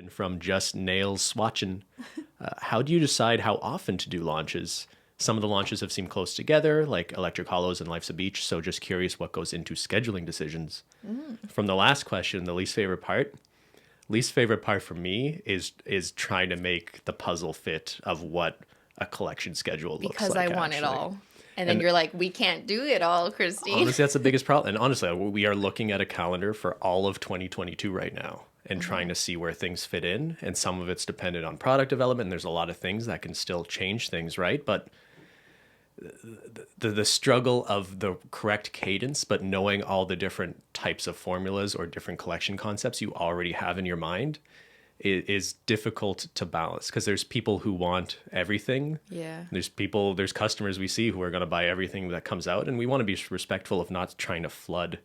From Just Nails Swatchin'. How do you decide how often to do launches? Some of the launches have seemed close together, like Electric Hollows and Life's a Beach, so just curious what goes into scheduling decisions. From the last question, the least favorite part. Least favorite part for me is trying to make the puzzle fit of what a collection schedule looks like. Because I want it all. And then you're like, we can't do it all, Cristine. Honestly, that's the biggest problem. And honestly, we are looking at a calendar for all of 2022 right now and trying to see where things fit in. And some of it's dependent on product development. And there's a lot of things that can still change things, right? But the struggle of the correct cadence, but knowing all the different types of formulas or different collection concepts you already have in your mind is difficult to balance, because there's people who want everything. Yeah. There's customers we see who are going to buy everything that comes out, and we want to be respectful of not trying to flood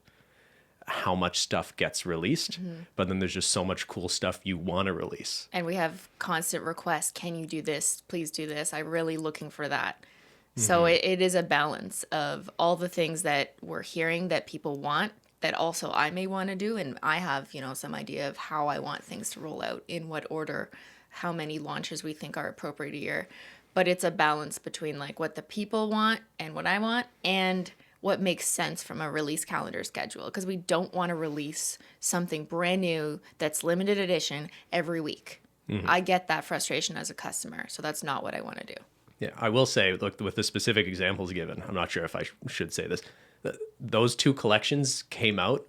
how much stuff gets released. But then there's just so much cool stuff you want to release. And we have constant requests. Can you do this? Please do this. I'm really looking for that. So it is a balance of all the things that we're hearing that people want, that also I may want to do. And I have, some idea of how I want things to roll out, in what order, how many launches we think are appropriate a year. But it's a balance between like what the people want and what I want, and what makes sense from a release calendar schedule. Because we don't want to release something brand new that's limited edition every week. I get that frustration as a customer. So that's not what I want to do. Yeah, I will say, look, with the specific examples given, I'm not sure if I should say this, those two collections came out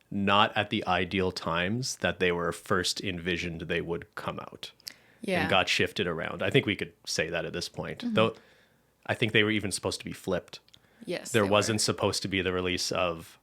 not at the ideal times that they were first envisioned they would come out. Yeah. And got shifted around. I think we could say that at this point. Though I think they were even supposed to be flipped. Yes. There wasn't supposed to be the release of...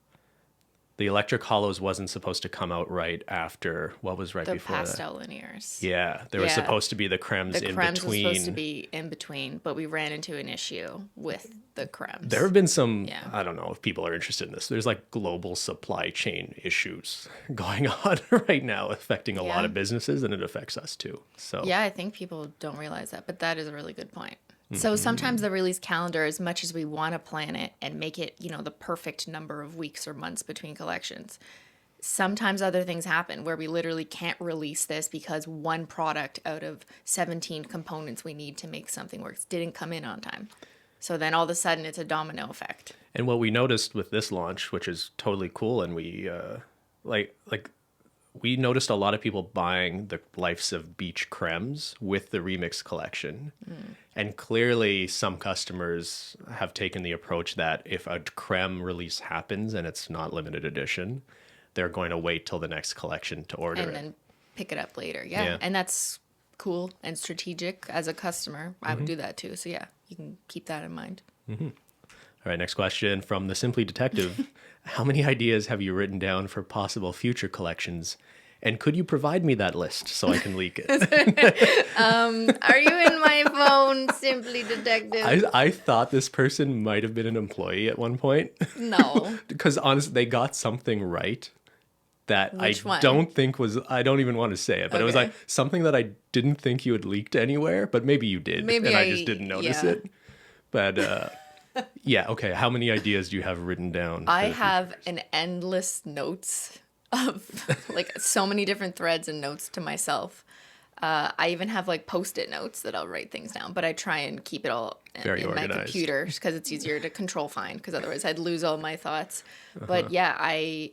The Electric Hollows wasn't supposed to come out right after... What was right before that? The pastel linears. Yeah, there was supposed to be the cremes in between. The cremes was supposed to be in between, but we ran into an issue with the cremes. There have been some, I don't know if people are interested in this, there's like global supply chain issues going on right now affecting a lot of businesses, and it affects us too. So yeah, I think people don't realize that, but that is a really good point. So sometimes the release calendar, as much as we want to plan it and make it, the perfect number of weeks or months between collections, sometimes other things happen where we literally can't release this because one product out of 17 components we need to make something work didn't come in on time. So then all of a sudden it's a domino effect. And what we noticed with this launch, which is totally cool, and we we noticed a lot of people buying the Life's of Beach cremes with the Remix collection. And clearly some customers have taken the approach that if a creme release happens and it's not limited edition, they're going to wait till the next collection to order it. And then pick it up later. Yeah. And that's cool and strategic as a customer. I would do that too. So yeah, you can keep that in mind. All right, next question from the Simply Detective. How many ideas have you written down for possible future collections? And could you provide me that list so I can leak it? Are you in my phone, Simply Detective? I thought this person might have been an employee at one point. No. Because honestly, they got something right that Which one? don't think was, I don't even want to say it, but it was like something that I didn't think you had leaked anywhere, but maybe you did. Maybe and I just didn't notice it. But yeah, okay. How many ideas do you have written down? I have an endless notes of like so many different threads and notes to myself. I even have like Post-it notes that I'll write things down, but I try and keep it all Very in my organized. computer because it's easier to control find, because otherwise I'd lose all my thoughts. But yeah, I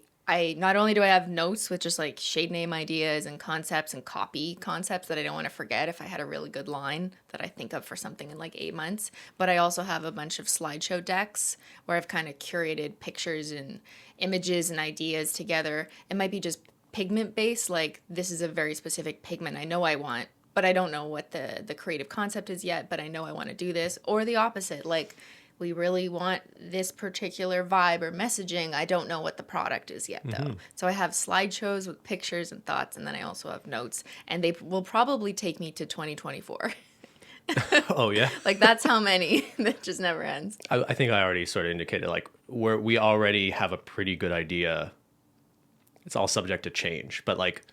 not only do I have notes with just like shade name ideas and concepts and copy concepts that I don't want to forget if I had a really good line that I think of for something in like 8 months, but I also have a bunch of slideshow decks where I've kind of curated pictures and images and ideas together. It might be just pigment based, like this is a very specific pigment I know I want, but I don't know what the creative concept is yet, but I know I want to do this. Or the opposite, like we really want this particular vibe or messaging. I don't know what the product is yet, though. So I have slideshows with pictures and thoughts, and then I also have notes, and they will probably take me to 2024. Oh, yeah? Like, that's how many. That just never ends. I think I already sort of indicated, like, we already have a pretty good idea. It's all subject to change, but, like,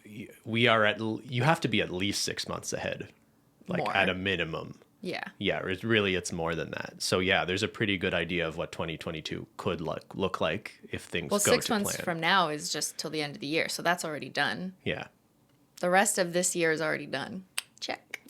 you have to be at least 6 months ahead, like, More. at a minimum. Yeah. Yeah, it's more than that. So yeah, there's a pretty good idea of what 2022 could look like if things go to plan. Well, 6 months from now is just till the end of the year, so that's already done. Yeah. The rest of this year is already done. Check.